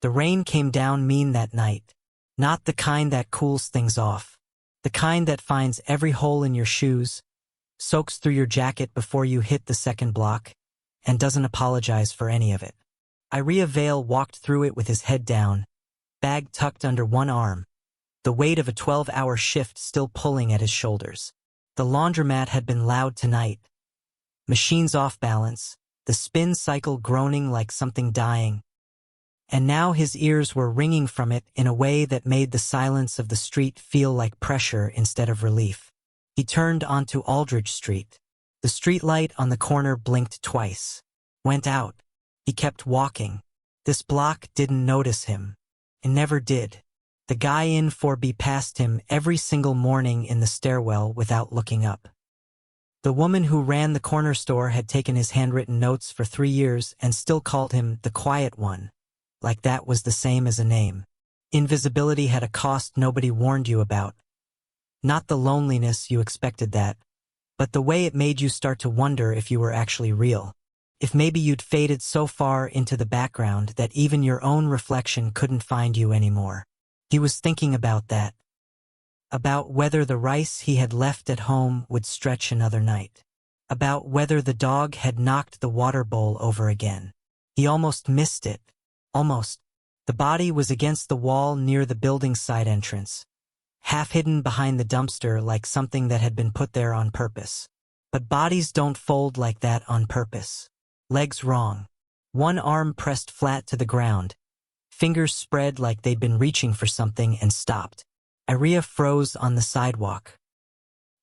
The rain came down mean that night. Not the kind that cools things off. The kind that finds every hole in your shoes, soaks through your jacket before you hit the second block, and doesn't apologize for any of it. Iria Vale walked through it with his head down, bag tucked under one arm, the weight of a 12-hour shift still pulling at his shoulders. The laundromat had been loud tonight. Machines off balance, the spin cycle groaning like something dying. And now his ears were ringing from it in a way that made the silence of the street feel like pressure instead of relief. He turned onto Aldridge Street. The streetlight on the corner blinked twice. Went out. He kept walking. This block didn't notice him. It never did. The guy in 4B passed him every single morning in the stairwell without looking up. The woman who ran the corner store had taken his handwritten notes for 3 years and still called him the quiet one, like that was the same as a name. Invisibility had a cost nobody warned you about. Not the loneliness, you expected that, but the way it made you start to wonder if you were actually real. If maybe you'd faded so far into the background that even your own reflection couldn't find you anymore. He was thinking about that. About whether the rice he had left at home would stretch another night. About whether the dog had knocked the water bowl over again. He almost missed it. Almost. The body was against the wall near the building's side entrance, half hidden behind the dumpster like something that had been put there on purpose. But bodies don't fold like that on purpose. Legs wrong. One arm pressed flat to the ground. Fingers spread like they'd been reaching for something and stopped. Iria froze on the sidewalk.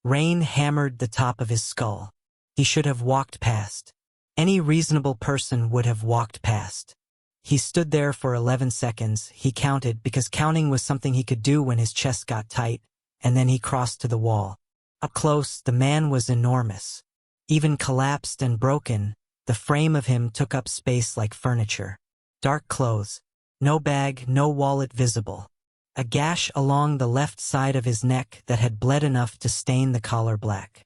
Rain hammered the top of his skull. He should have walked past. Any reasonable person would have walked past. He stood there for 11 seconds, he counted because counting was something he could do when his chest got tight, and then he crossed to the wall. Up close, the man was enormous. Even collapsed and broken, the frame of him took up space like furniture. Dark clothes. No bag, no wallet visible. A gash along the left side of his neck that had bled enough to stain the collar black.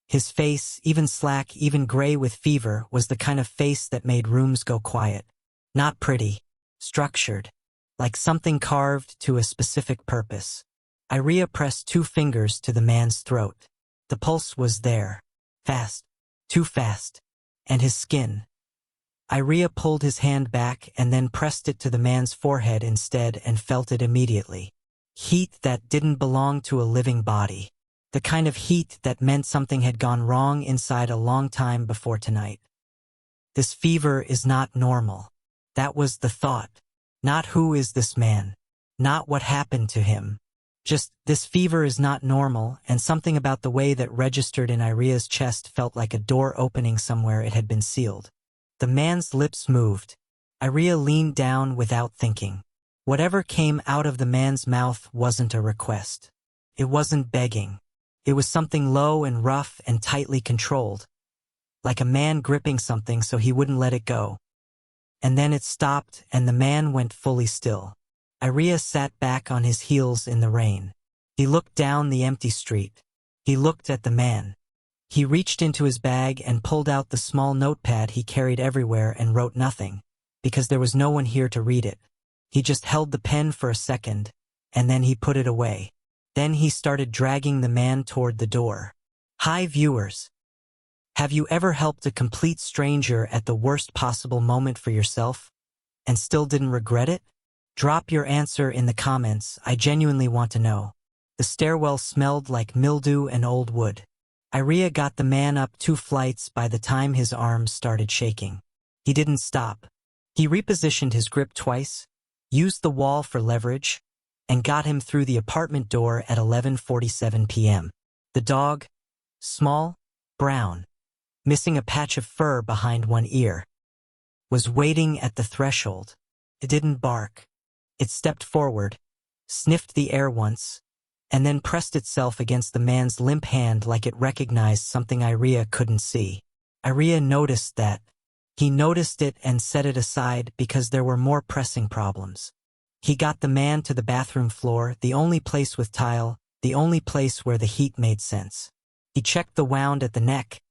His face, even slack, even gray with fever, was the kind of face that made rooms go quiet. Not pretty. Structured. Like something carved to a specific purpose. Iria pressed 2 fingers to the man's throat. The pulse was there. Fast. Too fast. And his skin. Iria pulled his hand back and then pressed it to the man's forehead instead and felt it immediately. Heat that didn't belong to a living body. The kind of heat that meant something had gone wrong inside a long time before tonight. This fever is not normal. That was the thought. Not who is this man. Not what happened to him. Just, this fever is not normal, and something about the way that registered in Iria's chest felt like a door opening somewhere it had been sealed. The man's lips moved. Iria leaned down without thinking. Whatever came out of the man's mouth wasn't a request. It wasn't begging. It was something low and rough and tightly controlled. Like a man gripping something so he wouldn't let it go. And then it stopped and the man went fully still. Iria sat back on his heels in the rain. He looked down the empty street. He looked at the man. He reached into his bag and pulled out the small notepad he carried everywhere and wrote nothing, because there was no one here to read it. He just held the pen for a second, and then he put it away. Then he started dragging the man toward the door. Hi viewers. Have you ever helped a complete stranger at the worst possible moment for yourself, and still didn't regret it? Drop your answer in the comments, I genuinely want to know. The stairwell smelled like mildew and old wood. Iria got the man up 2 flights by the time his arms started shaking. He didn't stop. He repositioned his grip twice, used the wall for leverage, and got him through the apartment door at 11:47 p.m. The dog, small, brown, missing a patch of fur behind one ear, was waiting at the threshold. It didn't bark. It stepped forward, sniffed the air once, and then pressed itself against the man's limp hand like it recognized something Iria couldn't see. Iria noticed that. He noticed it and set it aside because there were more pressing problems. He got the man to the bathroom floor, the only place with tile, the only place where the heat made sense. He checked the wound at the neck.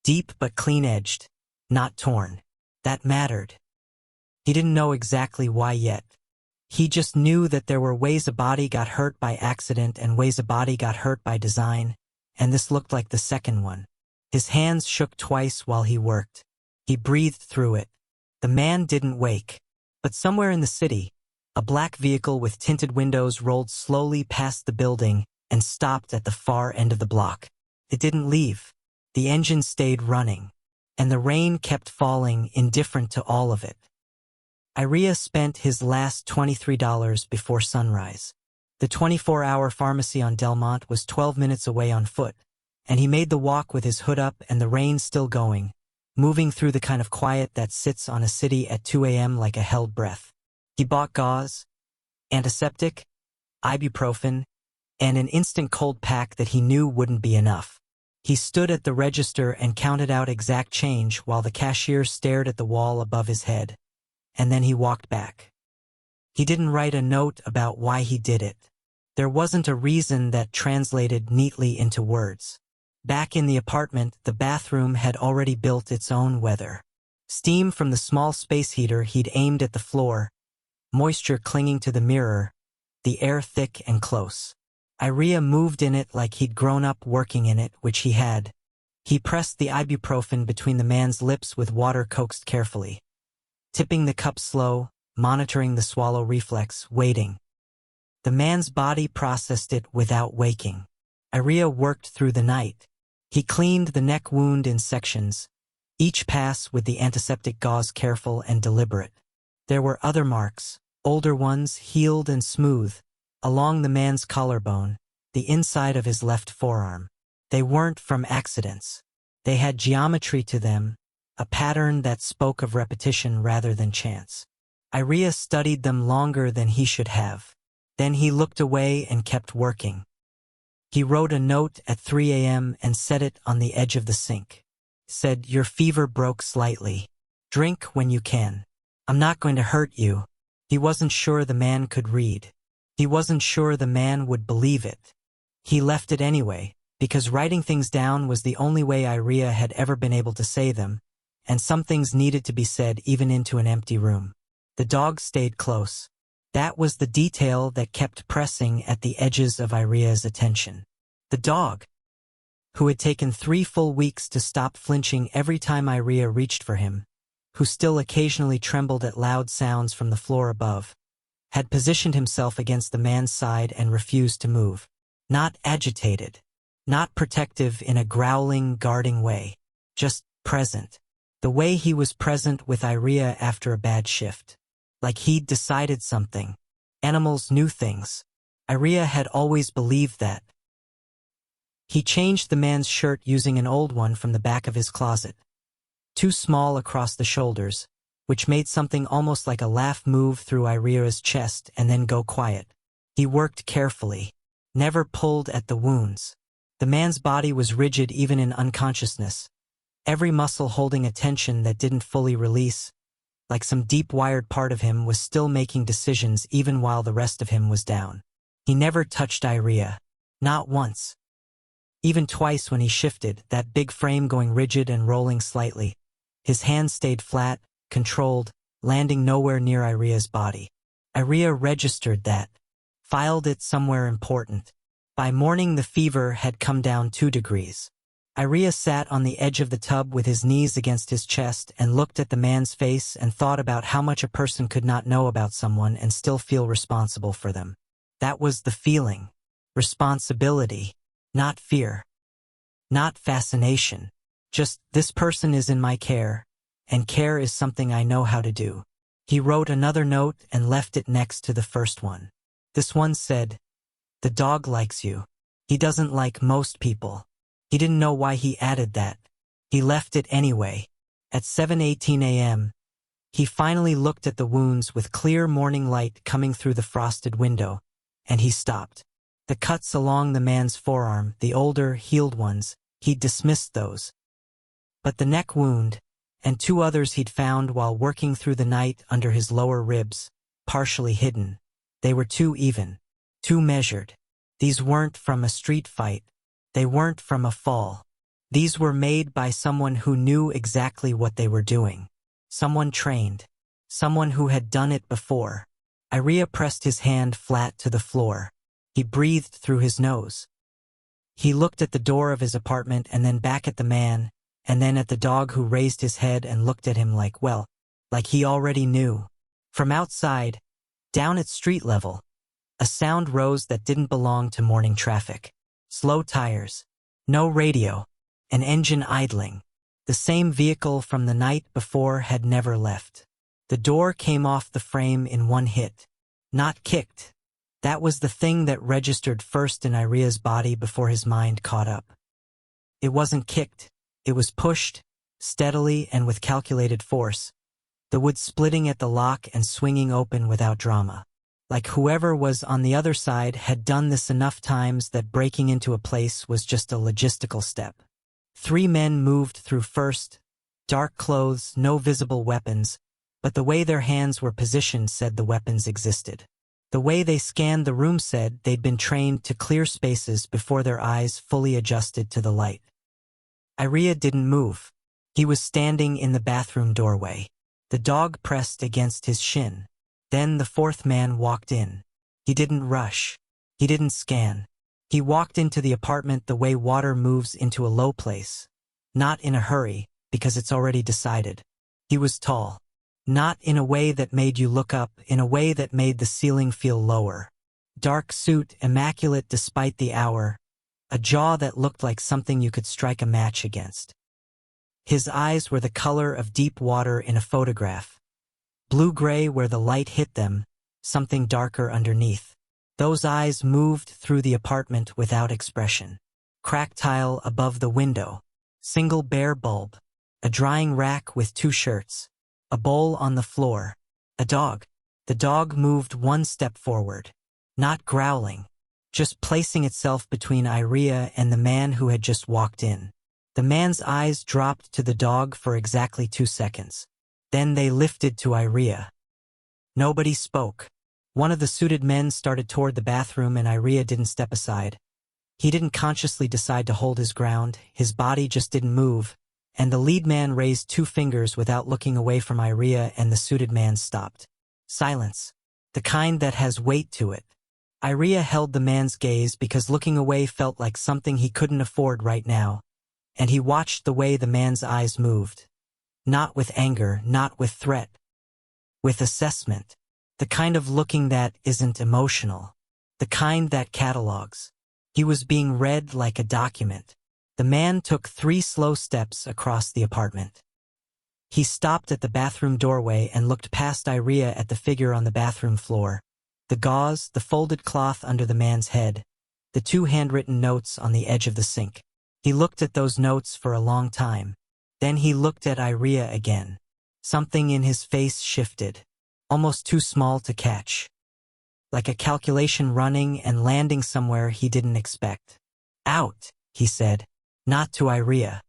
Deep but clean-edged, not torn. That mattered. He didn't know exactly why yet. He just knew that there were ways a body got hurt by accident and ways a body got hurt by design, and this looked like the second one. His hands shook twice while he worked. He breathed through it. The man didn't wake. But somewhere in the city, a black vehicle with tinted windows rolled slowly past the building and stopped at the far end of the block. It didn't leave. The engine stayed running, and the rain kept falling, indifferent to all of it. Iria spent his last $23 before sunrise. The 24-hour pharmacy on Delmont was 12 minutes away on foot, and he made the walk with his hood up and the rain still going, moving through the kind of quiet that sits on a city at 2 a.m. like a held breath. He bought gauze, antiseptic, ibuprofen, and an instant cold pack that he knew wouldn't be enough. He stood at the register and counted out exact change while the cashier stared at the wall above his head. And then he walked back. He didn't write a note about why he did it. There wasn't a reason that translated neatly into words. Back in the apartment, the bathroom had already built its own weather. Steam from the small space heater he'd aimed at the floor, moisture clinging to the mirror, the air thick and close. Iria moved in it like he'd grown up working in it, which he had. He pressed the ibuprofen between the man's lips with water coaxed carefully, tipping the cup slow, monitoring the swallow reflex, waiting. The man's body processed it without waking. Iria worked through the night. He cleaned the neck wound in sections, each pass with the antiseptic gauze careful and deliberate. There were other marks, older ones, healed and smooth, along the man's collarbone, the inside of his left forearm. They weren't from accidents. They had geometry to them, a pattern that spoke of repetition rather than chance. Iria studied them longer than he should have. Then he looked away and kept working. He wrote a note at 3 a.m. and set it on the edge of the sink. Said, "Your fever broke slightly. Drink when you can. I'm not going to hurt you." He wasn't sure the man could read. He wasn't sure the man would believe it. He left it anyway, because writing things down was the only way Iria had ever been able to say them, and some things needed to be said even into an empty room. The dog stayed close. That was the detail that kept pressing at the edges of Iria's attention. The dog, who had taken 3 full weeks to stop flinching every time Iria reached for him, who still occasionally trembled at loud sounds from the floor above, had positioned himself against the man's side and refused to move. Not agitated, not protective in a growling, guarding way, just present. The way he was present with Iria after a bad shift. Like he'd decided something. Animals knew things. Iria had always believed that. He changed the man's shirt using an old one from the back of his closet. Too small across the shoulders, which made something almost like a laugh move through Iria's chest and then go quiet. He worked carefully, never pulled at the wounds. The man's body was rigid even in unconsciousness, every muscle holding a tension that didn't fully release, like some deep-wired part of him was still making decisions even while the rest of him was down. He never touched Iria. Not once. Even twice when he shifted, that big frame going rigid and rolling slightly. His hand stayed flat, controlled, landing nowhere near Iria's body. Iria registered that, filed it somewhere important. By morning the fever had come down 2 degrees. Iria sat on the edge of the tub with his knees against his chest and looked at the man's face and thought about how much a person could not know about someone and still feel responsible for them. That was the feeling. Responsibility. Not fear. Not fascination. Just, this person is in my care, and care is something I know how to do. He wrote another note and left it next to the first one. This one said, "The dog likes you. He doesn't like most people." He didn't know why he added that. He left it anyway. At 7:18 a.m., he finally looked at the wounds with clear morning light coming through the frosted window, and he stopped. The cuts along the man's forearm, the older, healed ones, he'd dismissed those. But the neck wound, and 2 others he'd found while working through the night under his lower ribs, partially hidden, they were too even, too measured. These weren't from a street fight. They weren't from a fall. These were made by someone who knew exactly what they were doing. Someone trained. Someone who had done it before. Iria pressed his hand flat to the floor. He breathed through his nose. He looked at the door of his apartment and then back at the man, and then at the dog who raised his head and looked at him like he already knew. From outside, down at street level, a sound rose that didn't belong to morning traffic. Slow tires. No radio. An engine idling. The same vehicle from the night before had never left. The door came off the frame in one hit. Not kicked. That was the thing that registered first in Iria's body before his mind caught up. It wasn't kicked. It was pushed, steadily and with calculated force, the wood splitting at the lock and swinging open without drama. Like whoever was on the other side had done this enough times that breaking into a place was just a logistical step. 3 men moved through first, dark clothes, no visible weapons, but the way their hands were positioned said the weapons existed. The way they scanned the room said they'd been trained to clear spaces before their eyes fully adjusted to the light. Iria didn't move. He was standing in the bathroom doorway. The dog pressed against his shin. Then the 4th man walked in. He didn't rush. He didn't scan. He walked into the apartment the way water moves into a low place. Not in a hurry, because it's already decided. He was tall. Not in a way that made you look up, in a way that made the ceiling feel lower. Dark suit, immaculate despite the hour. A jaw that looked like something you could strike a match against. His eyes were the color of deep water in a photograph. Blue-gray where the light hit them, something darker underneath. Those eyes moved through the apartment without expression. Cracked tile above the window. Single bare bulb. A drying rack with 2 shirts. A bowl on the floor. A dog. The dog moved 1 step forward. Not growling. Just placing itself between Iria and the man who had just walked in. The man's eyes dropped to the dog for exactly 2 seconds. Then they lifted to Iria. Nobody spoke. One of the suited men started toward the bathroom and Iria didn't step aside. He didn't consciously decide to hold his ground, his body just didn't move, and the lead man raised 2 fingers without looking away from Iria and the suited man stopped. Silence. The kind that has weight to it. Iria held the man's gaze because looking away felt like something he couldn't afford right now, and he watched the way the man's eyes moved. Not with anger, not with threat. With assessment. The kind of looking that isn't emotional. The kind that catalogs. He was being read like a document. The man took 3 slow steps across the apartment. He stopped at the bathroom doorway and looked past Iria at the figure on the bathroom floor. The gauze, the folded cloth under the man's head, the 2 handwritten notes on the edge of the sink. He looked at those notes for a long time. Then he looked at Iria again. Something in his face shifted, almost too small to catch. Like a calculation running and landing somewhere he didn't expect. Out, he said, not to Iria.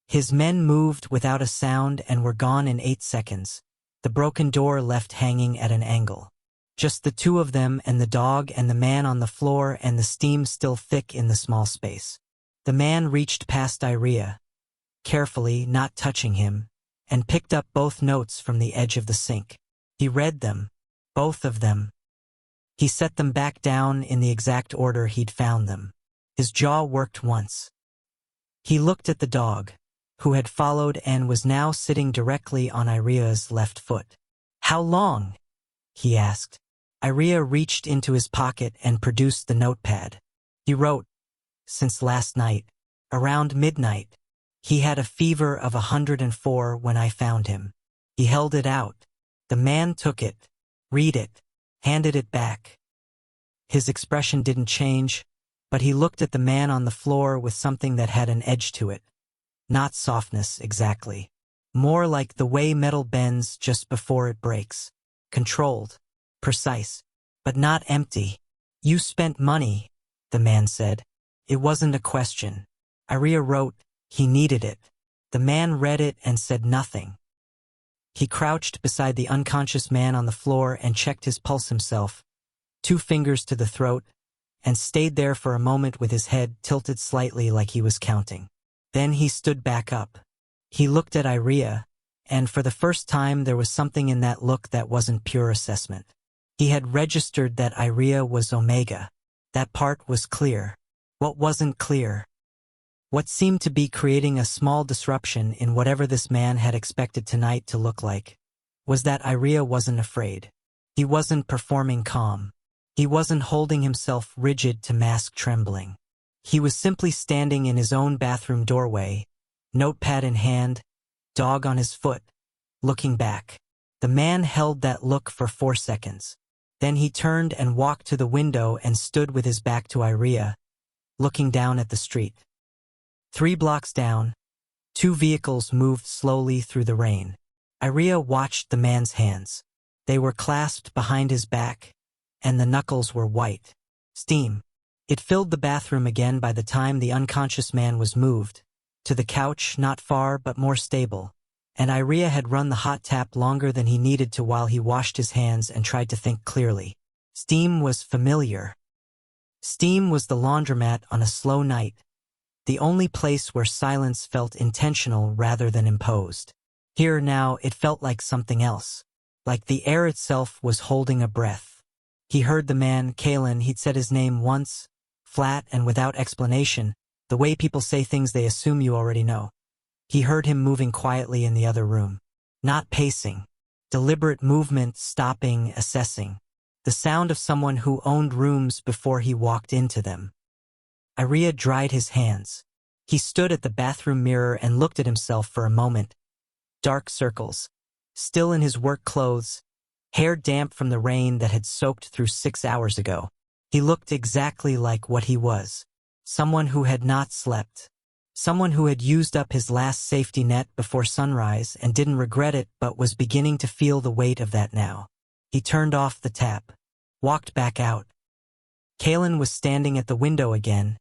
His men moved without a sound and were gone in 8 seconds. The broken door left hanging at an angle. Just the 2 of them and the dog and the man on the floor and the steam still thick in the small space. The man reached past Iria, carefully, not touching him, and picked up both notes from the edge of the sink. He read them, both of them. He set them back down in the exact order he'd found them. His jaw worked once. He looked at the dog, who had followed and was now sitting directly on Iria's left foot. "How long?" he asked. Iria reached into his pocket and produced the notepad. He wrote, "Since last night, around midnight. He had a fever of 104 when I found him." He held it out. The man took it, read it, handed it back. His expression didn't change, but he looked at the man on the floor with something that had an edge to it. Not softness, exactly. More like the way metal bends just before it breaks. Controlled, precise, but not empty. "You spent money," the man said. It wasn't a question. Iria wrote, he needed it. The man read it and said nothing. He crouched beside the unconscious man on the floor and checked his pulse himself, 2 fingers to the throat, and stayed there for a moment with his head tilted slightly like he was counting. Then he stood back up. He looked at Iria, and for the first time there was something in that look that wasn't pure assessment. He had registered that Iria was Omega. That part was clear. What wasn't clear? What seemed to be creating a small disruption in whatever this man had expected tonight to look like was that Iria wasn't afraid. He wasn't performing calm. He wasn't holding himself rigid to mask trembling. He was simply standing in his own bathroom doorway, notepad in hand, dog on his foot, looking back. The man held that look for 4 seconds. Then he turned and walked to the window and stood with his back to Iria, looking down at the street. 3 blocks down, 2 vehicles moved slowly through the rain. Iria watched the man's hands. They were clasped behind his back, and the knuckles were white. Steam. It filled the bathroom again by the time the unconscious man was moved, to the couch not far but more stable, and Iria had run the hot tap longer than he needed to while he washed his hands and tried to think clearly. Steam was familiar. Steam was the laundromat on a slow night, the only place where silence felt intentional rather than imposed. Here now it felt like something else, like the air itself was holding a breath. He heard the man, Kalen. He'd said his name once, flat and without explanation, the way people say things they assume you already know. He heard him moving quietly in the other room. Not pacing. Deliberate movement, stopping, assessing. The sound of someone who owned rooms before he walked into them. Iria dried his hands. He stood at the bathroom mirror and looked at himself for a moment. Dark circles. Still in his work clothes, hair damp from the rain that had soaked through 6 hours ago. He looked exactly like what he was. Someone who had not slept. Someone who had used up his last safety net before sunrise and didn't regret it but was beginning to feel the weight of that now. He turned off the tap. Walked back out. Kalen was standing at the window again,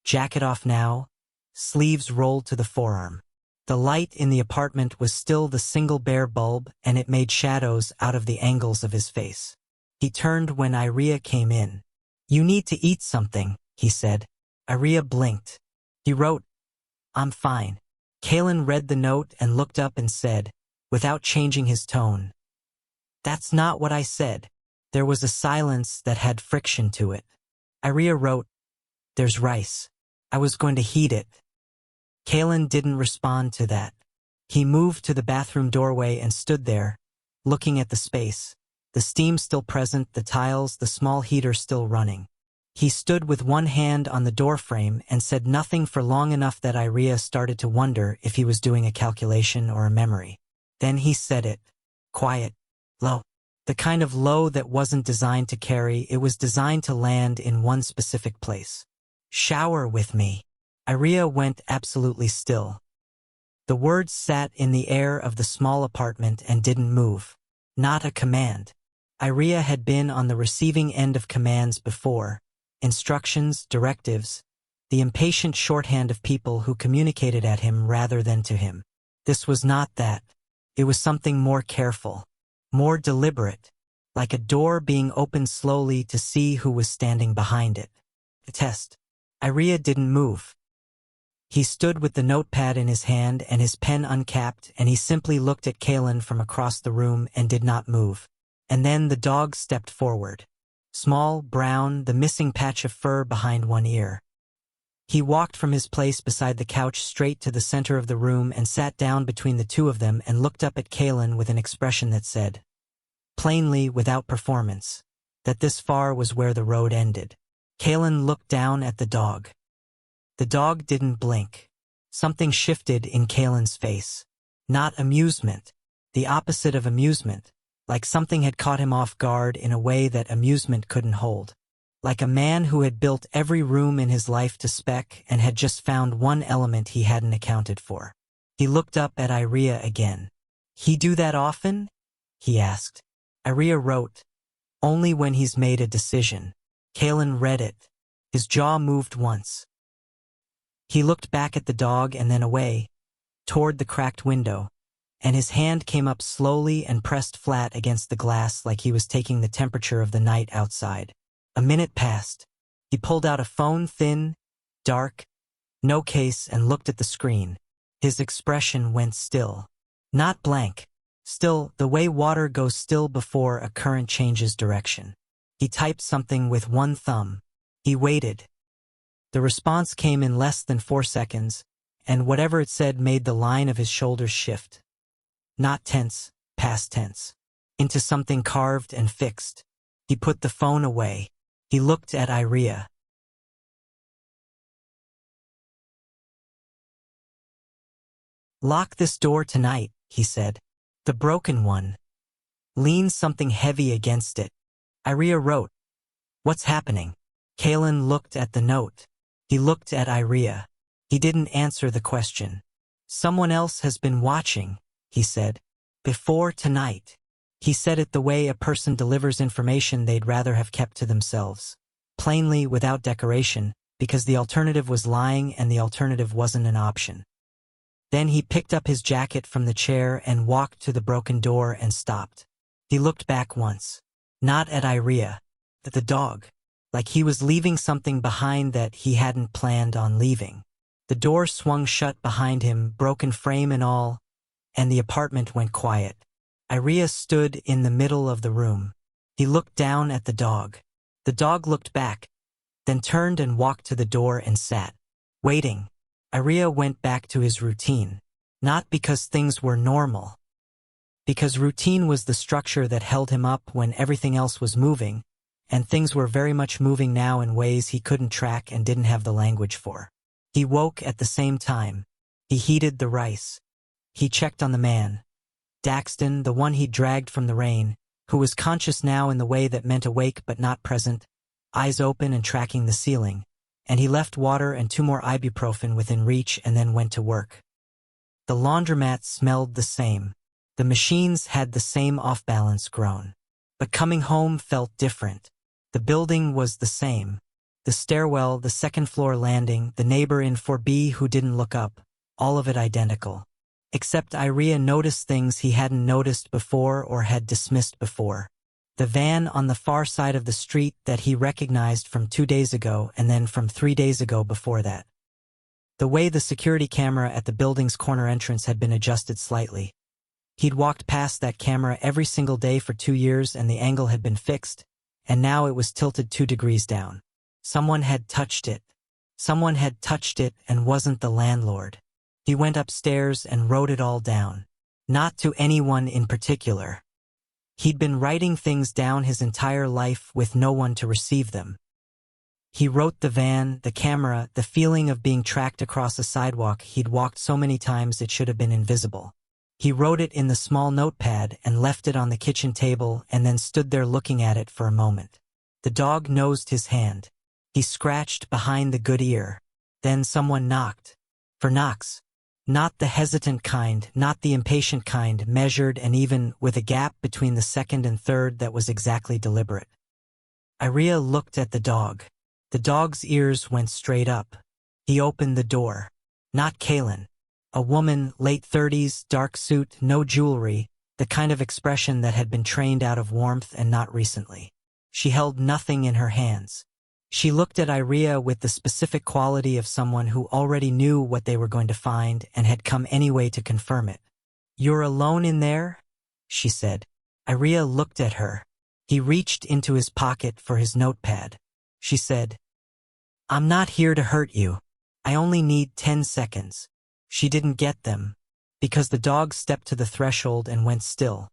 jacket off now, sleeves rolled to the forearm. The light in the apartment was still the single bare bulb, and it made shadows out of the angles of his face. He turned when Iria came in. "You need to eat something," he said. Iria blinked. He wrote, "I'm fine." Kalen read the note and looked up and said, without changing his tone, "That's not what I said." There was a silence that had friction to it. Iria wrote, "There's rice. I was going to heat it." Kalen didn't respond to that. He moved to the bathroom doorway and stood there, looking at the space. The steam still present, the tiles, the small heater still running. He stood with one hand on the doorframe and said nothing for long enough that Iria started to wonder if he was doing a calculation or a memory. Then he said it. Quiet. Low. The kind of low that wasn't designed to carry, it was designed to land in one specific place. "Shower with me." Iria went absolutely still. The words sat in the air of the small apartment and didn't move. Not a command. Iria had been on the receiving end of commands before. Instructions, directives, the impatient shorthand of people who communicated at him rather than to him. This was not that. It was something more careful, more deliberate, like a door being opened slowly to see who was standing behind it. The test. Iria didn't move. He stood with the notepad in his hand and his pen uncapped, and he simply looked at Kalen from across the room and did not move. And then the dog stepped forward. Small, brown, the missing patch of fur behind one ear. He walked from his place beside the couch straight to the center of the room and sat down between the two of them and looked up at Kalen with an expression that said, plainly without performance, that this far was where the road ended. Kalen looked down at the dog. The dog didn't blink. Something shifted in Kalen's face. Not amusement. The opposite of amusement. Like something had caught him off guard in a way that amusement couldn't hold. Like a man who had built every room in his life to spec and had just found one element he hadn't accounted for. He looked up at Iria again. "He do that often?" he asked. Iria wrote, "Only when he's made a decision." Kalen read it. His jaw moved once. He looked back at the dog and then away, toward the cracked window, and his hand came up slowly and pressed flat against the glass like he was taking the temperature of the night outside. A minute passed. He pulled out a phone, thin, dark, no case, and looked at the screen. His expression went still. Not blank. Still, the way water goes still before a current changes direction. He typed something with one thumb. He waited. The response came in less than 4 seconds, and whatever it said made the line of his shoulders shift. Not tense, past tense. Into something carved and fixed. He put the phone away. He looked at Iria. Lock this door tonight, he said. The broken one. Lean something heavy against it. Iria wrote. What's happening? Kalen looked at the note. He looked at Iria. He didn't answer the question. Someone else has been watching, he said. Before tonight. He said it the way a person delivers information they'd rather have kept to themselves. Plainly, without decoration, because the alternative was lying and the alternative wasn't an option. Then he picked up his jacket from the chair and walked to the broken door and stopped. He looked back once. Not at Iria, but the dog. Like he was leaving something behind that he hadn't planned on leaving. The door swung shut behind him, broken frame and all, and the apartment went quiet. Iria stood in the middle of the room. He looked down at the dog. The dog looked back, then turned and walked to the door and sat, waiting. Iria went back to his routine, not because things were normal, because routine was the structure that held him up when everything else was moving, and things were very much moving now in ways he couldn't track and didn't have the language for. He woke at the same time. He heated the rice. He checked on the man. Daxton, the one he dragged from the rain, who was conscious now in the way that meant awake but not present, eyes open and tracking the ceiling. And he left water and 2 more ibuprofen within reach and then went to work. The laundromat smelled the same. The machines had the same off-balance groan. But coming home felt different. The building was the same. The stairwell, the second-floor landing, the neighbor in 4B who didn't look up, all of it identical. Except Iria noticed things he hadn't noticed before or had dismissed before. The van on the far side of the street that he recognized from 2 days ago and then from 3 days ago before that. The way the security camera at the building's corner entrance had been adjusted slightly. He'd walked past that camera every single day for 2 years and the angle had been fixed, and now it was tilted 2 degrees down. Someone had touched it. Someone had touched it and wasn't the landlord. He went upstairs and wrote it all down. Not to anyone in particular. He'd been writing things down his entire life with no one to receive them. He wrote the van, the camera, the feeling of being tracked across a sidewalk he'd walked so many times it should have been invisible. He wrote it in the small notepad and left it on the kitchen table and then stood there looking at it for a moment. The dog nosed his hand. He scratched behind the good ear. Then someone knocked. For knocks. Not the hesitant kind, not the impatient kind, measured and even, with a gap between the second and third that was exactly deliberate. Iria looked at the dog. The dog's ears went straight up. He opened the door. Not Kalen. A woman, late 30s, dark suit, no jewelry, the kind of expression that had been trained out of warmth and not recently. She held nothing in her hands. She looked at Iria with the specific quality of someone who already knew what they were going to find and had come anyway to confirm it. "You're alone in there?" she said. Iria looked at her. He reached into his pocket for his notepad. She said, "I'm not here to hurt you. I only need 10 seconds. She didn't get them, because the dog stepped to the threshold and went still.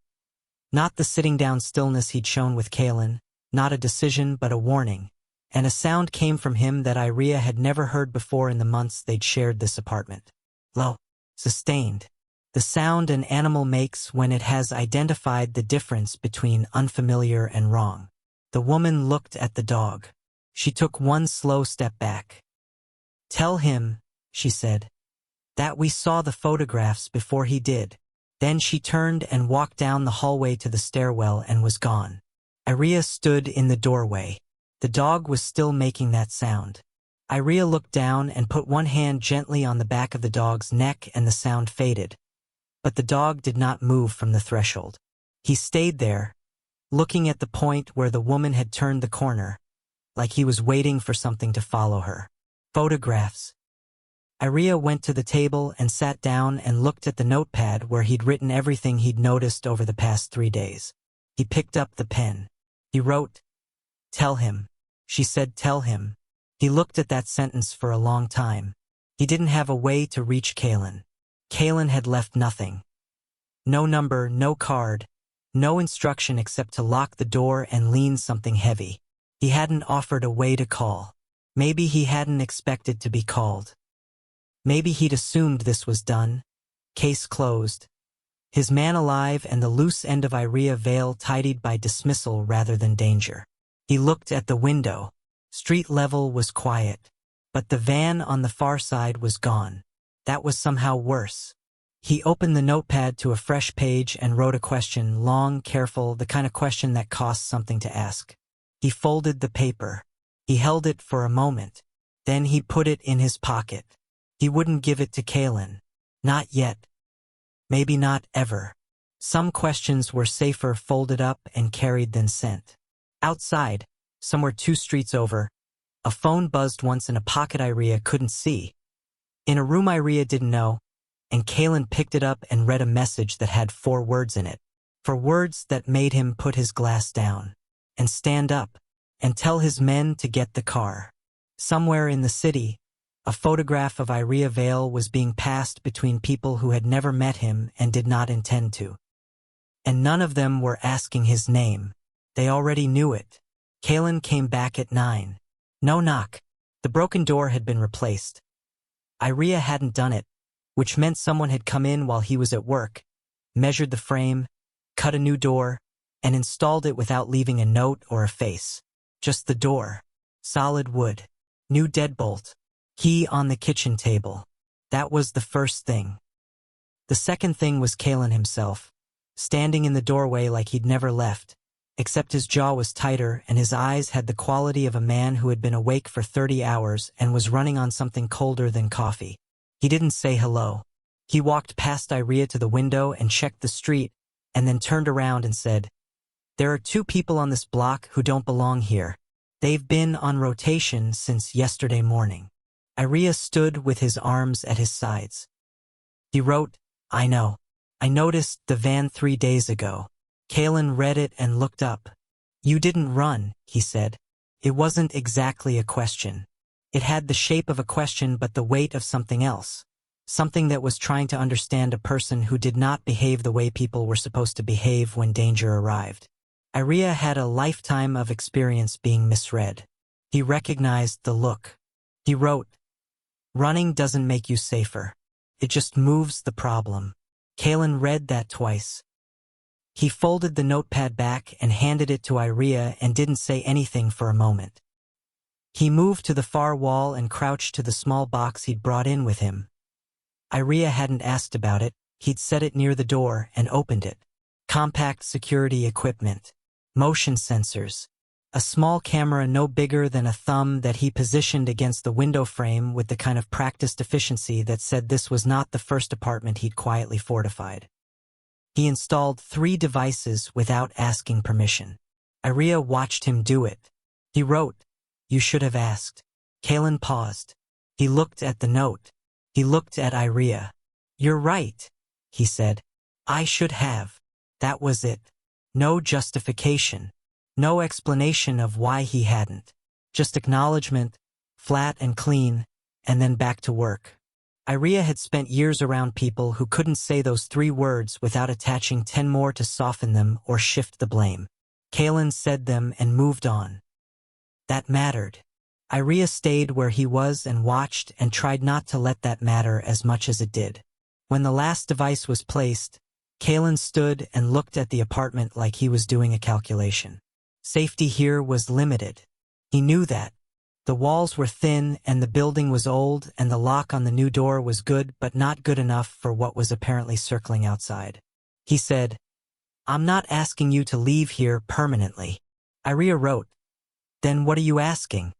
Not the sitting down stillness he'd shown with Kalen, not a decision but a warning. And a sound came from him that Iria had never heard before in the months they'd shared this apartment. Low, sustained. The sound an animal makes when it has identified the difference between unfamiliar and wrong. The woman looked at the dog. She took 1 slow step back. "Tell him," she said, "that we saw the photographs before he did." Then she turned and walked down the hallway to the stairwell and was gone. Iria stood in the doorway. The dog was still making that sound. Iria looked down and put 1 hand gently on the back of the dog's neck and the sound faded. But the dog did not move from the threshold. He stayed there, looking at the point where the woman had turned the corner, like he was waiting for something to follow her. Photographs. Iria went to the table and sat down and looked at the notepad where he'd written everything he'd noticed over the past 3 days. He picked up the pen. He wrote, "Tell him." She said, "Tell him." He looked at that sentence for a long time. He didn't have a way to reach Kaylin. Kaylin had left nothing. No number, no card, no instruction except to lock the door and lean something heavy. He hadn't offered a way to call. Maybe he hadn't expected to be called. Maybe he'd assumed this was done. Case closed. His man alive and the loose end of Iria veil tidied by dismissal rather than danger. He looked at the window. Street level was quiet. But the van on the far side was gone. That was somehow worse. He opened the notepad to a fresh page and wrote a question, long, careful, the kind of question that costs something to ask. He folded the paper. He held it for a moment. Then he put it in his pocket. He wouldn't give it to Kaylin. Not yet. Maybe not ever. Some questions were safer folded up and carried than sent. Outside, somewhere 2 streets over, a phone buzzed once in a pocket Iria couldn't see. In a room Iria didn't know, and Kaylin picked it up and read a message that had 4 words in it. 4 words that made him put his glass down, and stand up, and tell his men to get the car. Somewhere in the city, a photograph of Iria Vale was being passed between people who had never met him and did not intend to. And none of them were asking his name. They already knew it. Kaylin came back at 9. No knock. The broken door had been replaced. Iria hadn't done it, which meant someone had come in while he was at work, measured the frame, cut a new door, and installed it without leaving a note or a face. Just the door. Solid wood. New deadbolt. Key on the kitchen table. That was the first thing. The second thing was Kaylin himself, standing in the doorway like he'd never left, except his jaw was tighter and his eyes had the quality of a man who had been awake for 30 hours and was running on something colder than coffee. He didn't say hello. He walked past Iria to the window and checked the street, and then turned around and said, "There are 2 people on this block who don't belong here. They've been on rotation since yesterday morning." Iria stood with his arms at his sides. He wrote, "I know. I noticed the van 3 days ago." Kaylin read it and looked up. "You didn't run," he said. It wasn't exactly a question. It had the shape of a question but the weight of something else. Something that was trying to understand a person who did not behave the way people were supposed to behave when danger arrived. Iria had a lifetime of experience being misread. He recognized the look. He wrote, "Running doesn't make you safer. It just moves the problem." Kaylin read that twice. He folded the notepad back and handed it to Iria and didn't say anything for a moment. He moved to the far wall and crouched to the small box he'd brought in with him. Iria hadn't asked about it. He'd set it near the door and opened it. Compact security equipment. Motion sensors. A small camera no bigger than a thumb that he positioned against the window frame with the kind of practiced efficiency that said this was not the first apartment he'd quietly fortified. He installed 3 devices without asking permission. Iria watched him do it. He wrote, "You should have asked." Kaylin paused. He looked at the note. He looked at Iria. "You're right," he said. "I should have." That was it. No justification. No explanation of why he hadn't. Just acknowledgement, flat and clean, and then back to work. Iria had spent years around people who couldn't say those 3 words without attaching 10 more to soften them or shift the blame. Kaylin said them and moved on. That mattered. Iria stayed where he was and watched and tried not to let that matter as much as it did. When the last device was placed, Kaylin stood and looked at the apartment like he was doing a calculation. Safety here was limited. He knew that. The walls were thin and the building was old and the lock on the new door was good but not good enough for what was apparently circling outside. He said, "I'm not asking you to leave here permanently." Iria wrote, "Then what are you asking?"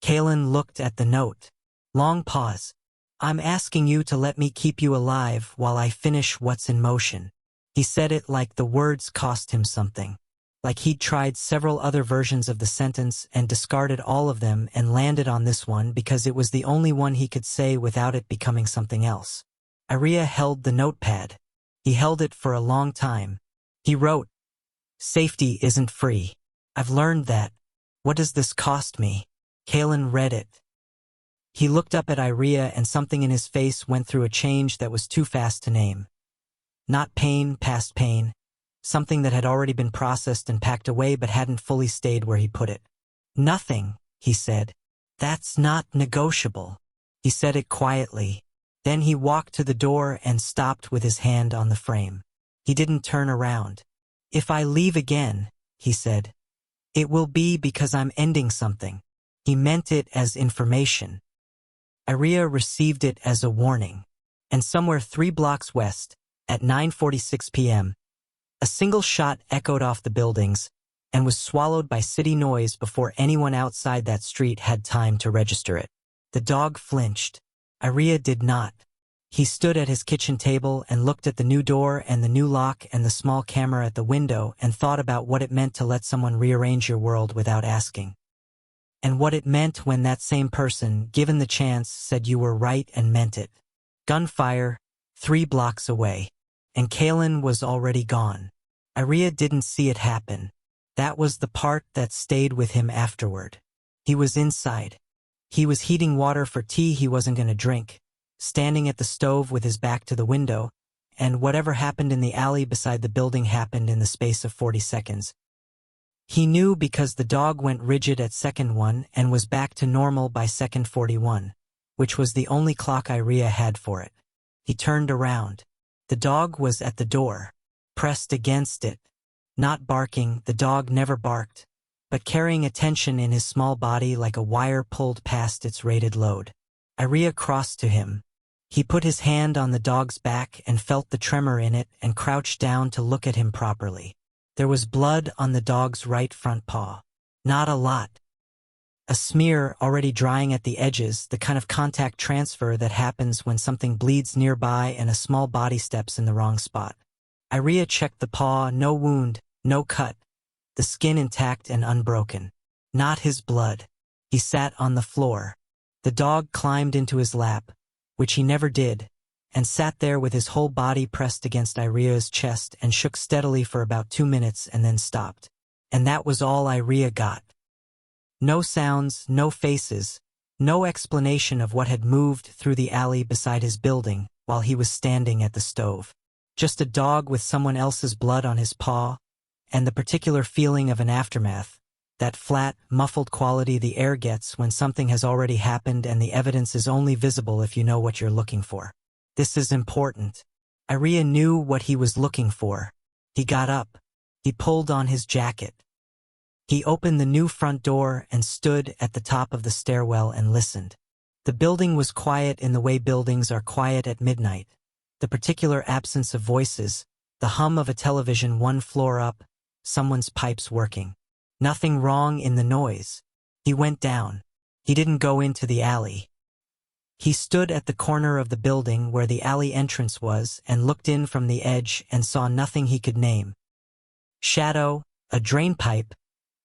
Kaylin looked at the note. Long pause. "I'm asking you to let me keep you alive while I finish what's in motion." He said it like the words cost him something. like he'd tried several other versions of the sentence and discarded all of them and landed on this one because it was the only one he could say without it becoming something else. Iria held the notepad. He held it for a long time. He wrote, "Safety isn't free. I've learned that. What does this cost me?" Kalen read it. He looked up at Iria and something in his face went through a change that was too fast to name. Not pain, past pain. Something that had already been processed and packed away but hadn't fully stayed where he put it. "Nothing," he said. "That's not negotiable." He said it quietly. Then he walked to the door and stopped with his hand on the frame. He didn't turn around. "If I leave again," he said, "it will be because I'm ending something." He meant it as information. Iria received it as a warning. And somewhere 3 blocks west, at 9:46 p.m., a single shot echoed off the buildings and was swallowed by city noise before anyone outside that street had time to register it. The dog flinched. Iria did not. He stood at his kitchen table and looked at the new door and the new lock and the small camera at the window and thought about what it meant to let someone rearrange your world without asking. And what it meant when that same person, given the chance, said you were right and meant it. Gunfire, 3 blocks away. And Kalen was already gone. Iria didn't see it happen. That was the part that stayed with him afterward. He was inside. He was heating water for tea he wasn't going to drink, standing at the stove with his back to the window, and whatever happened in the alley beside the building happened in the space of 40 seconds. He knew because the dog went rigid at second 1 and was back to normal by second 41, which was the only clock Iria had for it. He turned around. The dog was at the door, pressed against it. Not barking, the dog never barked, but carrying a tension in his small body like a wire pulled past its rated load. Iria crossed to him. He put his hand on the dog's back and felt the tremor in it and crouched down to look at him properly. There was blood on the dog's right front paw. Not a lot. A smear already drying at the edges, the kind of contact transfer that happens when something bleeds nearby and a small body steps in the wrong spot. Iria checked the paw, no wound, no cut, the skin intact and unbroken. Not his blood. He sat on the floor. The dog climbed into his lap, which he never did, and sat there with his whole body pressed against Iria's chest and shook steadily for about 2 minutes and then stopped. And that was all Iria got. No sounds, no faces, no explanation of what had moved through the alley beside his building while he was standing at the stove. Just a dog with someone else's blood on his paw, and the particular feeling of an aftermath, that flat, muffled quality the air gets when something has already happened and the evidence is only visible if you know what you're looking for. This is important. Iria knew what he was looking for. He got up. He pulled on his jacket. He opened the new front door and stood at the top of the stairwell and listened. The building was quiet in the way buildings are quiet at midnight. The particular absence of voices, the hum of a television 1 floor up, someone's pipes working. Nothing wrong in the noise. He went down. He didn't go into the alley. He stood at the corner of the building where the alley entrance was and looked in from the edge and saw nothing he could name. Shadow, a drain pipe,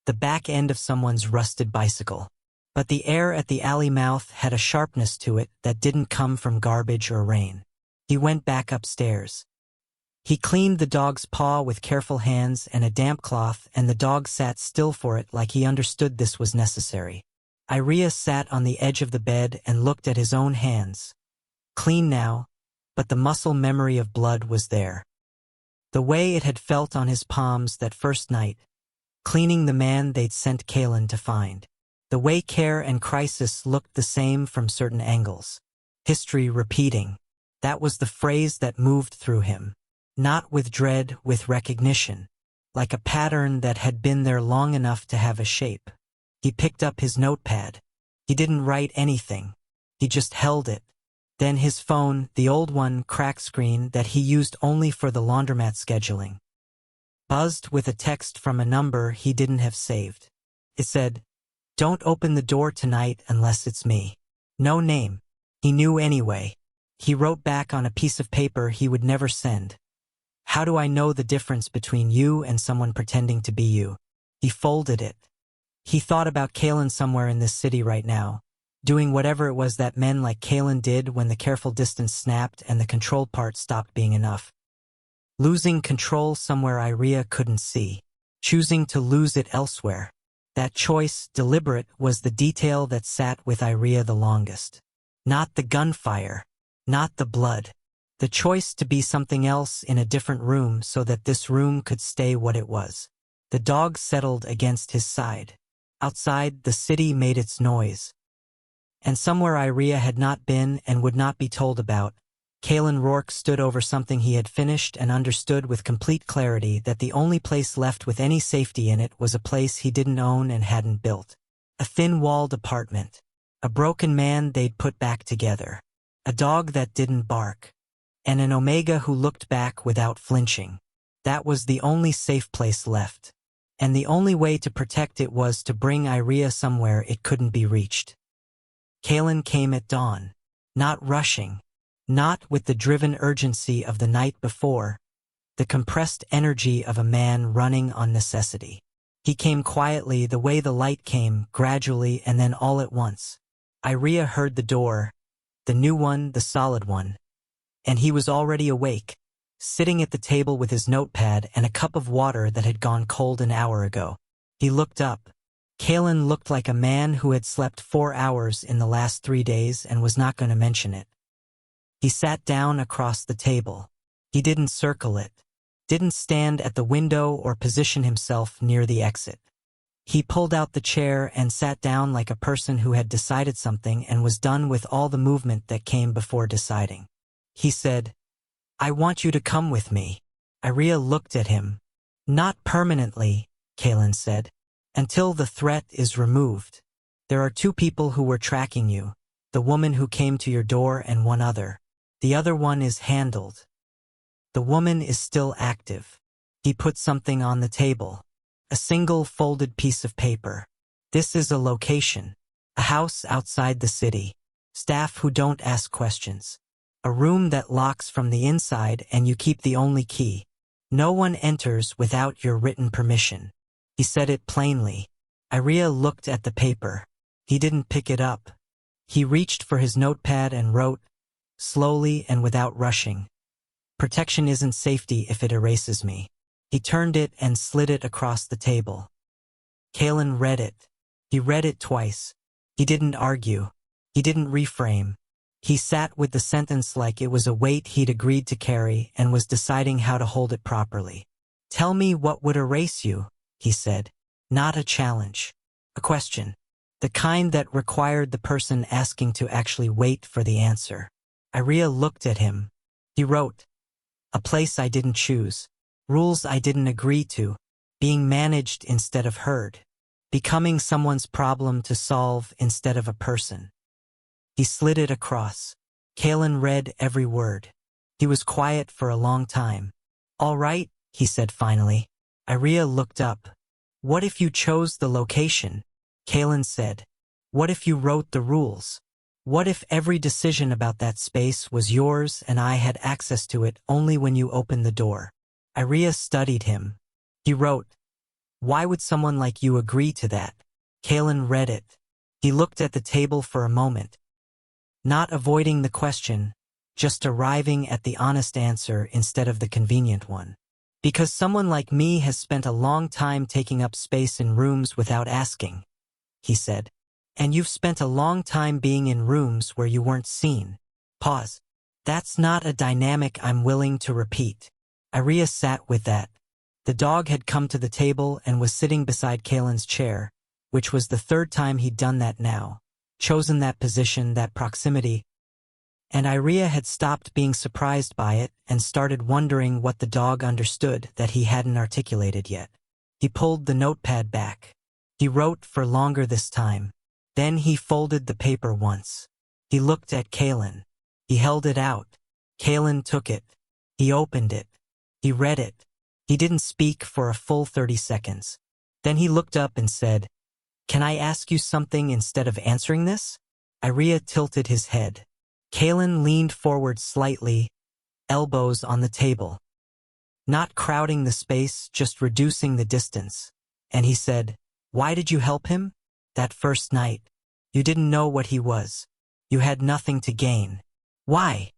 the back end of someone's rusted bicycle. But the air at the alley mouth had a sharpness to it that didn't come from garbage or rain. He went back upstairs. He cleaned the dog's paw with careful hands and a damp cloth, and the dog sat still for it like he understood this was necessary. Iria sat on the edge of the bed and looked at his own hands. Clean now, but the muscle memory of blood was there. The way it had felt on his palms that first night, cleaning the man they'd sent Kalen to find. The way care and crisis looked the same from certain angles. History repeating. That was the phrase that moved through him. Not with dread, with recognition. Like a pattern that had been there long enough to have a shape. He picked up his notepad. He didn't write anything. He just held it. Then his phone, the old one, crack screen that he used only for the laundromat scheduling, buzzed with a text from a number he didn't have saved. It said, "Don't open the door tonight unless it's me." No name. He knew anyway. He wrote back on a piece of paper he would never send. How do I know the difference between you and someone pretending to be you? He folded it. He thought about Kalen somewhere in this city right now, doing whatever it was that men like Kalen did when the careful distance snapped and the control part stopped being enough. Losing control somewhere Iria couldn't see, choosing to lose it elsewhere. That choice, deliberate, was the detail that sat with Iria the longest. Not the gunfire, not the blood. The choice to be something else in a different room so that this room could stay what it was. The dog settled against his side. Outside, the city made its noise. And somewhere Iria had not been and would not be told about, Kalen Rourke stood over something he had finished and understood with complete clarity that the only place left with any safety in it was a place he didn't own and hadn't built. A thin-walled apartment. A broken man they'd put back together. A dog that didn't bark. And an Omega who looked back without flinching. That was the only safe place left. And the only way to protect it was to bring Iria somewhere it couldn't be reached. Kalen came at dawn. Not rushing. Not with the driven urgency of the night before. The compressed energy of a man running on necessity. He came quietly the way the light came, gradually and then all at once. Iria heard the door. The new one, the solid one. And he was already awake, sitting at the table with his notepad and a cup of water that had gone cold an hour ago. He looked up. Kalen looked like a man who had slept 4 hours in the last 3 days and was not going to mention it. He sat down across the table. He didn't circle it, didn't stand at the window or position himself near the exit. He pulled out the chair and sat down like a person who had decided something and was done with all the movement that came before deciding. He said, "I want you to come with me." Iria looked at him. "Not permanently," Kalen said, "until the threat is removed. There are 2 people who were tracking you, the woman who came to your door and one other. The other one is handled. The woman is still active." He put something on the table. A single folded piece of paper. "This is a location. A house outside the city. Staff who don't ask questions. A room that locks from the inside and you keep the only key. No one enters without your written permission." He said it plainly. Iria looked at the paper. He didn't pick it up. He reached for his notepad and wrote, slowly and without rushing, "Protection isn't safety if it erases me." He turned it and slid it across the table. Kalen read it. He read it twice. He didn't argue. He didn't reframe. He sat with the sentence like it was a weight he'd agreed to carry and was deciding how to hold it properly. "Tell me what would erase you," he said. Not a challenge. A question. The kind that required the person asking to actually wait for the answer. Iria looked at him. He wrote, "A place I didn't choose. Rules I didn't agree to. Being managed instead of heard. Becoming someone's problem to solve instead of a person." He slid it across. Kalen read every word. He was quiet for a long time. "All right," he said finally. Iria looked up. "What if you chose the location?" Kalen said. "What if you wrote the rules? What if every decision about that space was yours and I had access to it only when you opened the door?" Iria studied him. He wrote, "Why would someone like you agree to that?" Kalen read it. He looked at the table for a moment. Not avoiding the question, just arriving at the honest answer instead of the convenient one. "Because someone like me has spent a long time taking up space in rooms without asking," he said. "And you've spent a long time being in rooms where you weren't seen." Pause. "That's not a dynamic I'm willing to repeat." Iria sat with that. The dog had come to the table and was sitting beside Kalen's chair, which was the 3rd time he'd done that now. Chosen that position, that proximity, and Iria had stopped being surprised by it and started wondering what the dog understood that he hadn't articulated yet. He pulled the notepad back. He wrote for longer this time. Then he folded the paper once. He looked at Kalen. He held it out. Kalen took it. He opened it. He read it. He didn't speak for a full 30 seconds. Then he looked up and said, "Can I ask you something instead of answering this?" Iria tilted his head. Kalen leaned forward slightly, elbows on the table. Not crowding the space, just reducing the distance. And he said, "Why did you help him? That first night. You didn't know what he was. You had nothing to gain. Why?"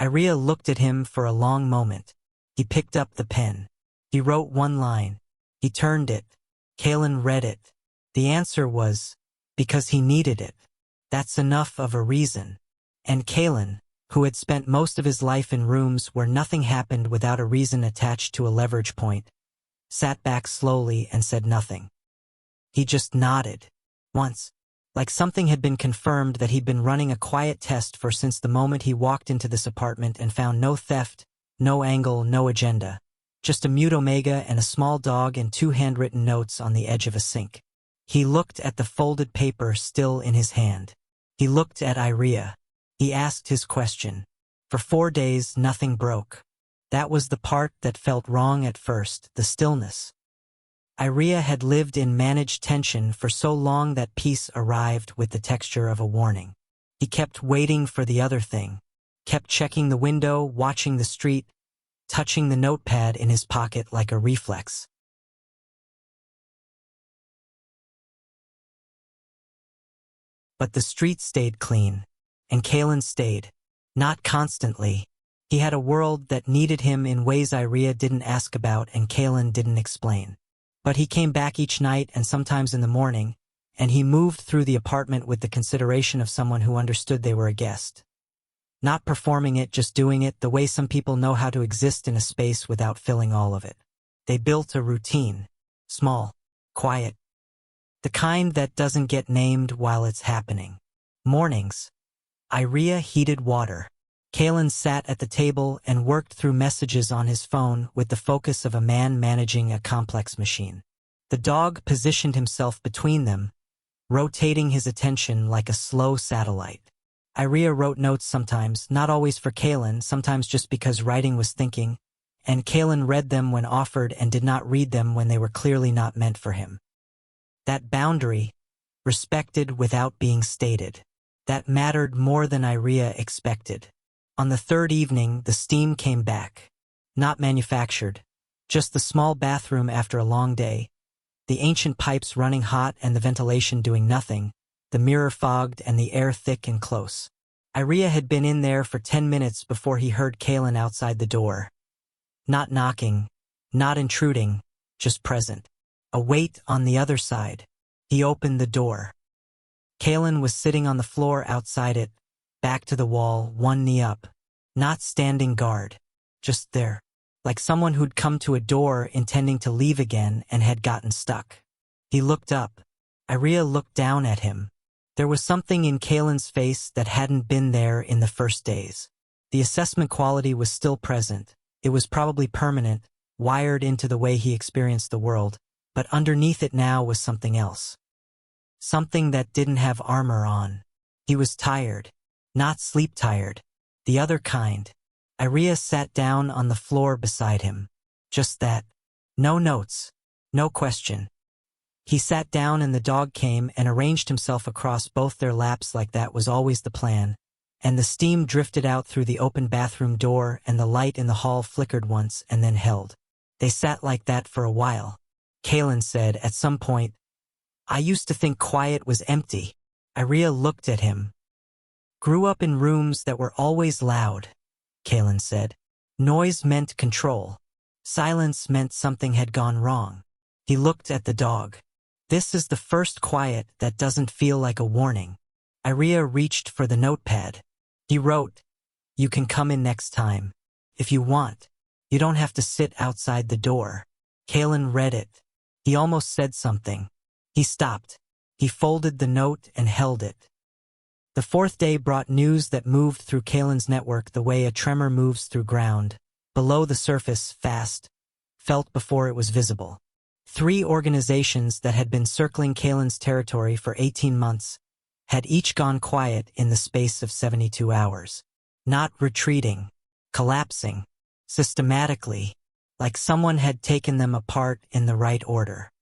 Iria looked at him for a long moment. He picked up the pen. He wrote one line. He turned it. Kalen read it. The answer was, because he needed it. That's enough of a reason. And Kalen, who had spent most of his life in rooms where nothing happened without a reason attached to a leverage point, sat back slowly and said nothing. He just nodded. Once, like something had been confirmed that he'd been running a quiet test for since the moment he walked into this apartment and found no theft, no angle, no agenda. Just a mute omega and a small dog and 2 handwritten notes on the edge of a sink. He looked at the folded paper still in his hand. He looked at Iria. He asked his question. For 4 days, nothing broke. That was the part that felt wrong at first, the stillness. Iria had lived in managed tension for so long that peace arrived with the texture of a warning. He kept waiting for the other thing, kept checking the window, watching the street, touching the notepad in his pocket like a reflex. But the street stayed clean, and Kalen stayed. Not constantly. He had a world that needed him in ways Iria didn't ask about and Kalen didn't explain. But he came back each night and sometimes in the morning, and he moved through the apartment with the consideration of someone who understood they were a guest. Not performing it, just doing it the way some people know how to exist in a space without filling all of it. They built a routine. Small, quiet. The kind that doesn't get named while it's happening. Mornings. Iria heated water. Kalen sat at the table and worked through messages on his phone with the focus of a man managing a complex machine. The dog positioned himself between them, rotating his attention like a slow satellite. Iria wrote notes sometimes, not always for Kalen, sometimes just because writing was thinking, and Kalen read them when offered and did not read them when they were clearly not meant for him. That boundary, respected without being stated, that mattered more than Iria expected. On the 3rd evening, the steam came back. Not manufactured, just the small bathroom after a long day, the ancient pipes running hot and the ventilation doing nothing, the mirror fogged and the air thick and close. Iria had been in there for 10 minutes before he heard Kalen outside the door. Not knocking, not intruding, just present. A wait on the other side. He opened the door. Kalen was sitting on the floor outside it, back to the wall, one knee up. Not standing guard. Just there. Like someone who'd come to a door intending to leave again and had gotten stuck. He looked up. Iria looked down at him. There was something in Kalen's face that hadn't been there in the first days. The assessment quality was still present. It was probably permanent, wired into the way he experienced the world, but underneath it now was something else. Something that didn't have armor on. He was tired. Not sleep-tired. The other kind. Iria sat down on the floor beside him. Just that. No notes. No question. He sat down and the dog came and arranged himself across both their laps like that was always the plan, and the steam drifted out through the open bathroom door and the light in the hall flickered once and then held. They sat like that for a while. Kalen said at some point, "I used to think quiet was empty." Iria looked at him. "Grew up in rooms that were always loud," Kalen said. "Noise meant control. Silence meant something had gone wrong." He looked at the dog. "This is the first quiet that doesn't feel like a warning." Iria reached for the notepad. He wrote, "You can come in next time. If you want. You don't have to sit outside the door." Kalen read it. He almost said something. He stopped. He folded the note and held it. The 4th day brought news that moved through Kalen's network the way a tremor moves through ground, below the surface, fast, felt before it was visible. 3 organizations that had been circling Kalen's territory for 18 months had each gone quiet in the space of 72 hours. Not retreating, collapsing, systematically, like someone had taken them apart in the right order.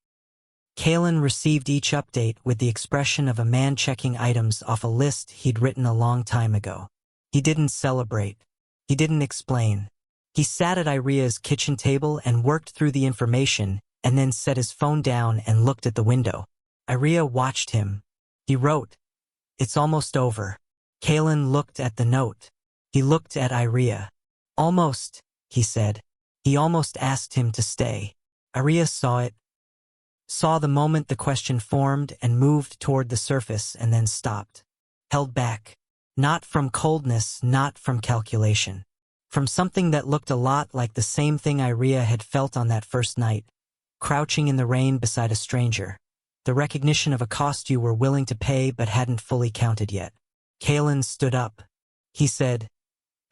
Kalen received each update with the expression of a man checking items off a list he'd written a long time ago. He didn't celebrate. He didn't explain. He sat at Iria's kitchen table and worked through the information, and then set his phone down and looked at the window. Iria watched him. He wrote, "It's almost over." Kalen looked at the note. He looked at Iria. "Almost," he said. He almost asked him to stay. Iria saw it, saw the moment the question formed and moved toward the surface and then stopped. Held back. Not from coldness, not from calculation. From something that looked a lot like the same thing Iria had felt on that first night, crouching in the rain beside a stranger. The recognition of a cost you were willing to pay but hadn't fully counted yet. Kalen stood up. He said,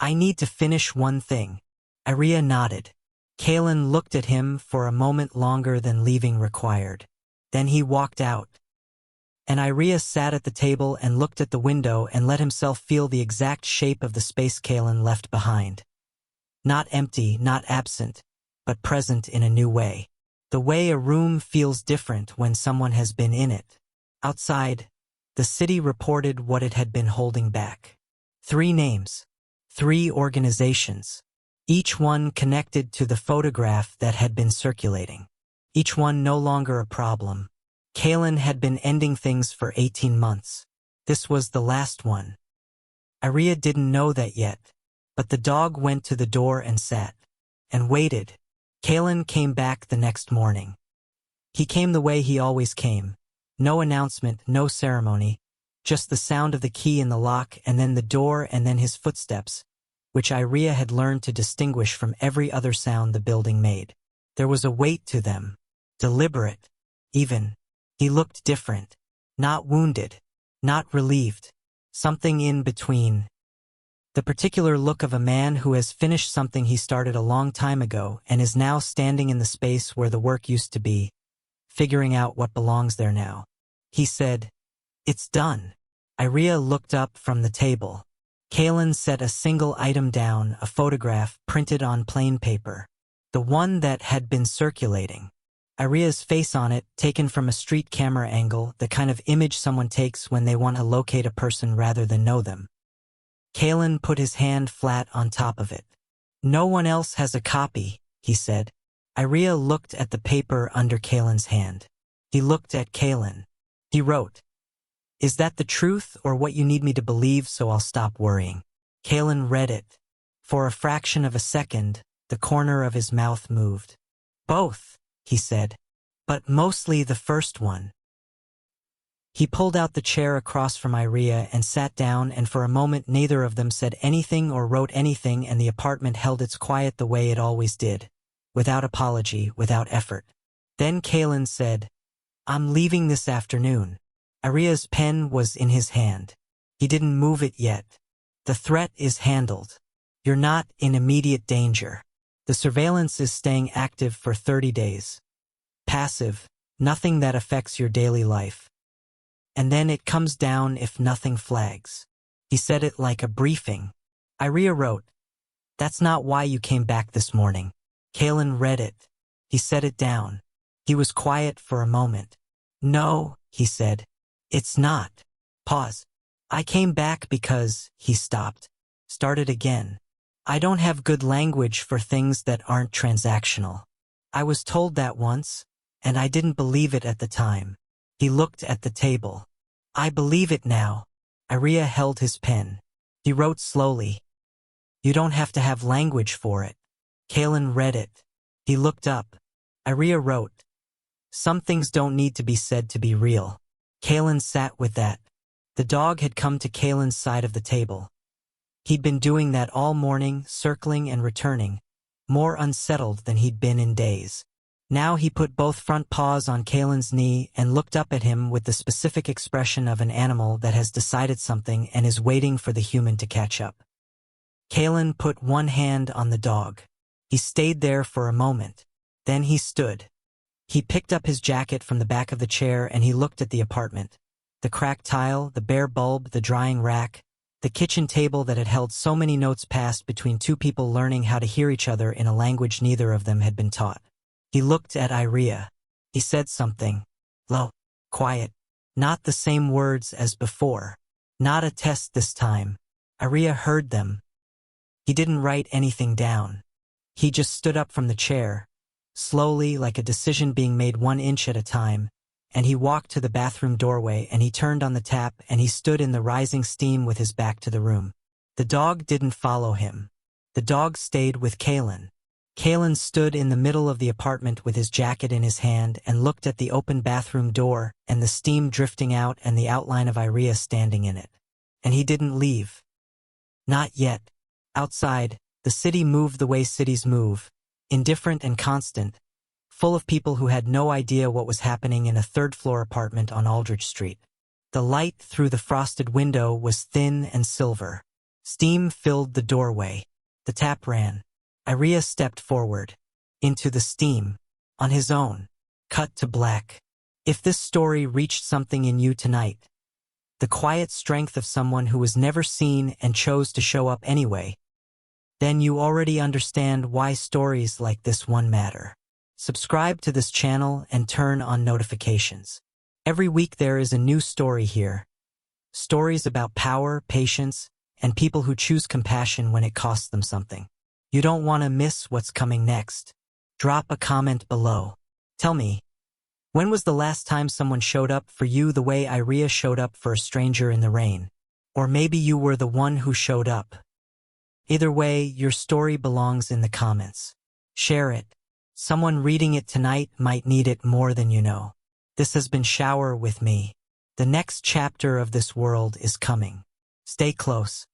"I need to finish one thing." Iria nodded. Kalen looked at him for a moment longer than leaving required. Then he walked out. And Iria sat at the table and looked at the window and let himself feel the exact shape of the space Kalen left behind. Not empty, not absent, but present in a new way. The way a room feels different when someone has been in it. Outside, the city reported what it had been holding back. 3 names. 3 organizations. Each one connected to the photograph that had been circulating. Each one no longer a problem. Kalen had been ending things for 18 months. This was the last one. Iria didn't know that yet, but the dog went to the door and sat. And waited. Kalen came back the next morning. He came the way he always came. No announcement, no ceremony, just the sound of the key in the lock and then the door and then his footsteps, which Iria had learned to distinguish from every other sound the building made. There was a weight to them. Deliberate. Even. He looked different. Not wounded. Not relieved. Something in between. The particular look of a man who has finished something he started a long time ago and is now standing in the space where the work used to be, figuring out what belongs there now. He said, "It's done." Iria looked up from the table. Kalen set a single item down, a photograph printed on plain paper. The one that had been circulating. Iria's face on it, taken from a street camera angle, the kind of image someone takes when they want to locate a person rather than know them. Kalen put his hand flat on top of it. "No one else has a copy," he said. Iria looked at the paper under Kalen's hand. He looked at Kalen. He wrote, "Is that the truth or what you need me to believe so I'll stop worrying?" Kalen read it. For a fraction of a second, the corner of his mouth moved. "Both," he said, "but mostly the first one." He pulled out the chair across from Iria and sat down, and for a moment neither of them said anything or wrote anything, and the apartment held its quiet the way it always did, without apology, without effort. Then Kalen said, "I'm leaving this afternoon." Iria's pen was in his hand. He didn't move it yet. "The threat is handled. You're not in immediate danger. The surveillance is staying active for 30 days. Passive, nothing that affects your daily life. And then it comes down if nothing flags." He said it like a briefing. Iria wrote, "That's not why you came back this morning." Kalen read it. He set it down. He was quiet for a moment. "No," he said, "it's not." Pause. "I came back because," he stopped. Started again. "I don't have good language for things that aren't transactional. I was told that once, and I didn't believe it at the time." He looked at the table. "I believe it now." Iria held his pen. He wrote slowly. "You don't have to have language for it." Kalen read it. He looked up. Iria wrote, "Some things don't need to be said to be real." Kalen sat with that. The dog had come to Kalen's side of the table. He'd been doing that all morning, circling and returning, more unsettled than he'd been in days. Now he put both front paws on Kalen's knee and looked up at him with the specific expression of an animal that has decided something and is waiting for the human to catch up. Kalen put one hand on the dog. He stayed there for a moment. Then he stood. He picked up his jacket from the back of the chair and he looked at the apartment. The cracked tile, the bare bulb, the drying rack, the kitchen table that had held so many notes passed between two people learning how to hear each other in a language neither of them had been taught. He looked at Iria. He said something. Low. Quiet. Not the same words as before. Not a test this time. Iria heard them. He didn't write anything down. He just stood up from the chair, slowly, like a decision being made 1 inch at a time, and he walked to the bathroom doorway and he turned on the tap and he stood in the rising steam with his back to the room. The dog didn't follow him. The dog stayed with Kalen. Kalen stood in the middle of the apartment with his jacket in his hand and looked at the open bathroom door and the steam drifting out and the outline of Iria standing in it. And he didn't leave. Not yet. Outside, the city moved the way cities move, indifferent and constant, full of people who had no idea what was happening in a third-floor apartment on Aldridge Street. The light through the frosted window was thin and silver. Steam filled the doorway. The tap ran. Iria stepped forward, into the steam, on his own. Cut to black. If this story reached something in you tonight, the quiet strength of someone who was never seen and chose to show up anyway, then you already understand why stories like this one matter. Subscribe to this channel and turn on notifications. Every week there is a new story here. Stories about power, patience, and people who choose compassion when it costs them something. You don't want to miss what's coming next. Drop a comment below. Tell me, when was the last time someone showed up for you the way Iria showed up for a stranger in the rain? Or maybe you were the one who showed up. Either way, your story belongs in the comments. Share it. Someone reading it tonight might need it more than you know. This has been Shower with me. The next chapter of this world is coming. Stay close.